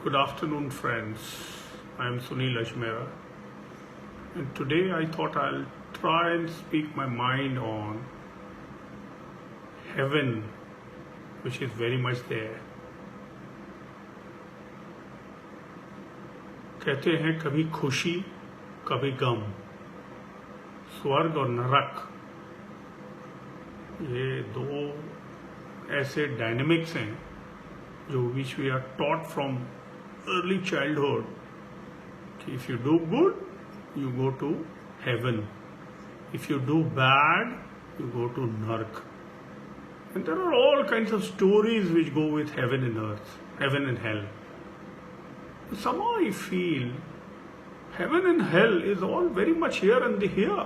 Good afternoon, friends. I am Sunil Ajmera, and today I thought I'll try and speak my mind on heaven, which is very much there. कहते हैं कभी खुशी कभी गम, स्वर्ग और नरक, ये दो ऐसे डायनेमिक्स हैं जो which we are taught from early childhood. If you do good, you go to heaven. If you do bad, you go to Nark. And there are all kinds of stories which go with heaven and earth, heaven and hell. Somehow I feel heaven and hell is all very much here and here.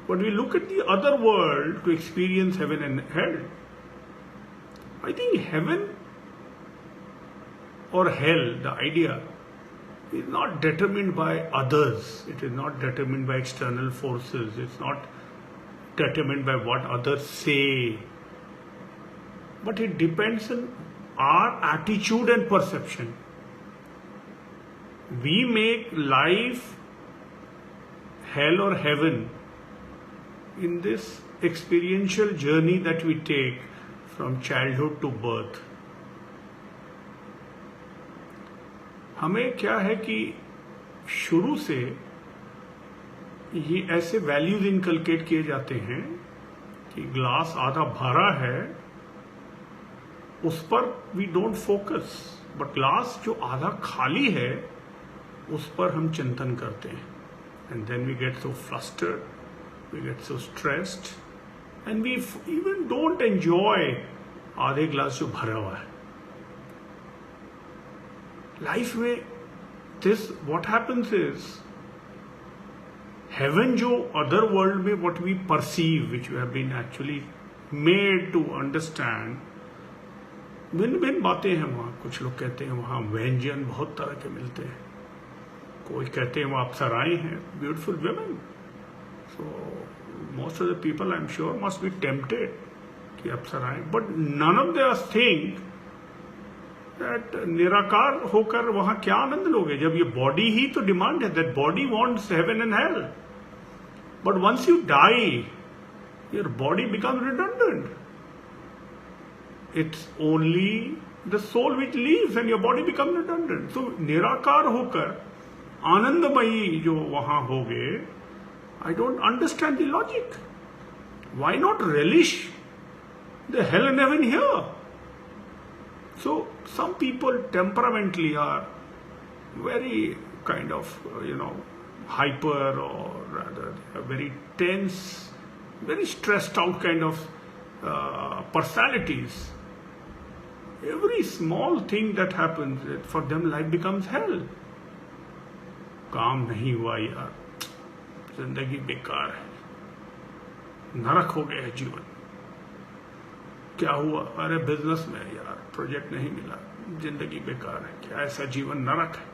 But we look at the other world to experience heaven and hell. I think heaven or hell, the idea, is not determined by others. It is not determined by external forces. It's not determined by what others say. But it depends on our attitude and perception. We make life hell or heaven in this experiential journey that we take from childhood to birth. हमें क्या है कि शुरू से ये ऐसे values inculcate किए जाते हैं कि ग्लास आधा भरा है उस पर we don't focus, but glass जो आधा खाली है उस पर हम चिंतन करते हैं. And then we get so flustered, we get so stressed and we even don't enjoy आधे ग्लास जो भरा हुआ है. लाइफ में this what happens is heaven जो अदर वर्ल्ड में what we perceive which we have been actually made to understand, भिन्न भिन्न बातें हैं वहां. कुछ लोग कहते हैं वहां व्यंजन बहुत तरह के मिलते हैं, कोई कहते हैं वहां अप्सराएं हैं, beautiful women. So most of the people I am sure must be tempted कि अप्सराएं, but none of there think that निराकार होकर वहां क्या आनंद लोगे जब ये बॉडी ही तो डिमांड है. That body wants heaven and hell, but once you die your body becomes redundant. It's only the soul which leaves and your body become redundant. So निराकार होकर आनंदमयी जो वहां होगे, I don't understand the logic. Why not relish the hell and heaven here? So some people temperamentally are very kind of, hyper, or rather very tense, very stressed out kind of personalities. Every small thing that happens, for them life becomes hell. काम नहीं हुआ यार, जिंदगी बेकार है, नरक हो गया है जीवन. क्या हुआ? अरे बिजनेस में यार प्रोजेक्ट नहीं मिला, जिंदगी बेकार है. क्या ऐसा जीवन नरक है?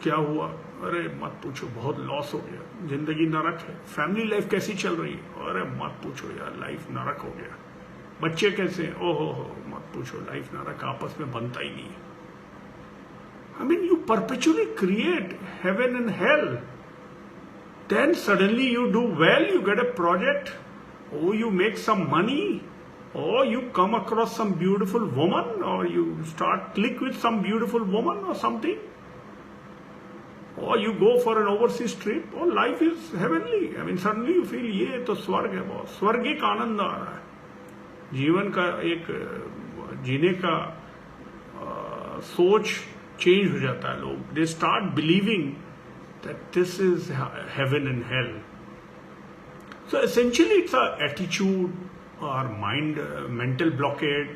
क्या हुआ? अरे मत पूछो, बहुत लॉस हो गया, जिंदगी नरक है. फैमिली लाइफ कैसी चल रही है? अरे मत पूछो यार, लाइफ नरक हो गया. बच्चे कैसे? ओहो हो, मत पूछो, लाइफ नरक, आपस में बनता ही नहीं है. I mean you perpetually create heaven and hell, then suddenly you do well, you get a project, or you make some money, or you come across some beautiful woman, or you start click with some beautiful woman or something, or you go for an overseas trip, or life is heavenly. I mean suddenly you feel ये तो स्वर्ग है. बहुत स्वर्गिक आनंद आ रहा है. जीवन का एक जीने का सोच चेंज हो जाता है. लोग they start believing that this is heaven and hell. So essentially it's our attitude, our mind, mental blockade,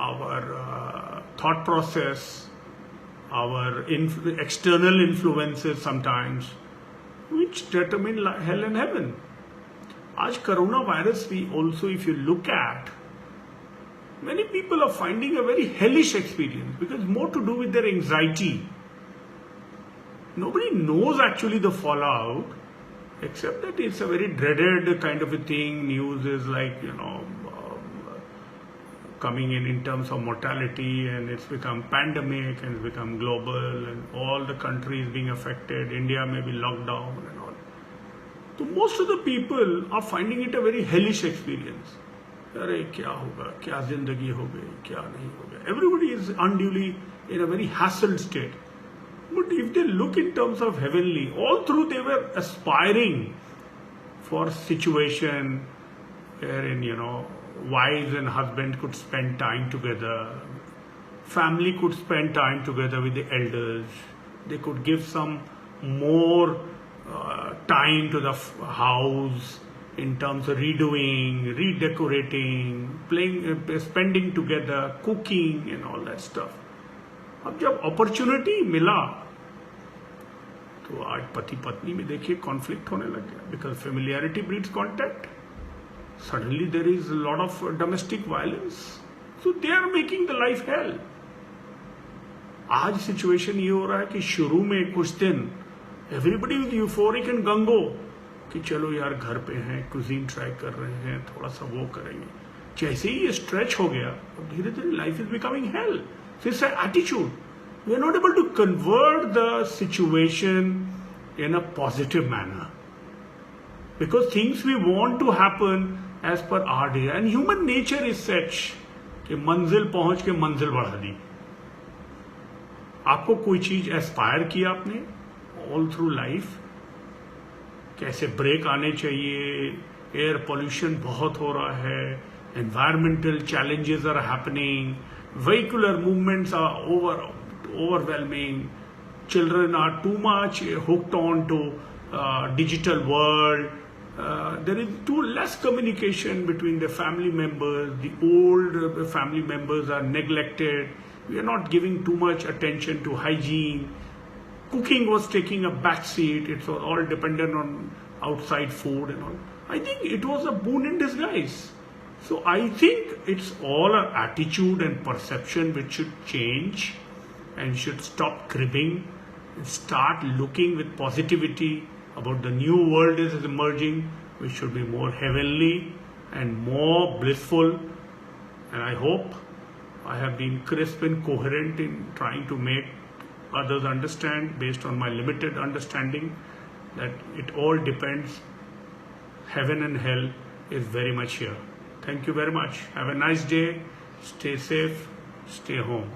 our thought process, our external influences sometimes, which determine hell and heaven. आज coronavirus we also, if you look at, many people are finding a very hellish experience because more to do with their anxiety. Nobody knows actually the fallout, except that it's a very dreaded kind of a thing. News is like, coming in terms of mortality, and it's become pandemic and it's become global, and all the countries being affected. India may be locked down and all. So most of the people are finding it a very hellish experience. अरे क्या होगा, क्या जिंदगी हो गई, क्या नहीं हो गया. Everybody is unduly in a very hassled state. But if they look in terms of heavenly, all through they were aspiring for a situation wherein, wives and husband could spend time together, family could spend time together with the elders, they could give some more time to the house in terms of redoing, redecorating, playing, spending together, cooking and all that stuff. अब जब opportunity मिला तो आज पति पत्नी में देखिए conflict होने लग गया, because familiarity breeds contact. Suddenly there is a lot of domestic violence. So they are making the life hell. आज सिचुएशन ये हो रहा है कि शुरू में कुछ दिन एवरीबडी विद यूफोरिक एंड गंगो कि चलो यार घर पे हैं, कुजीन ट्राई कर रहे हैं, थोड़ा सा वो करेंगे. जैसे ही ये स्ट्रेच हो गया अब धीरे धीरे life is becoming hello. So it's an attitude. We are not able to convert the situation in a positive manner. Because things we want to happen as per our desire. And human nature is such कि मंजिल पहुंच के मंजिल बढ़ा दी. आपको कोई चीज aspire किया आपने ऑल थ्रू लाइफ, कैसे ब्रेक आने चाहिए, एयर पोल्यूशन बहुत हो रहा है, environmental challenges are happening, vehicular movements are overwhelming, children are too much hooked on to digital world, there is too less communication between the family members, the old family members are neglected, we are not giving too much attention to hygiene, cooking was taking a back seat, it's all dependent on outside food and all. I think it was a boon in disguise. So I think it's all an attitude and perception which should change and should stop cribbing and start looking with positivity about the new world that is emerging, which should be more heavenly and more blissful. And I hope I have been crisp and coherent in trying to make others understand based on my limited understanding that it all depends. Heaven and hell is very much here. Thank you very much. Have a nice day. Stay safe. Stay home.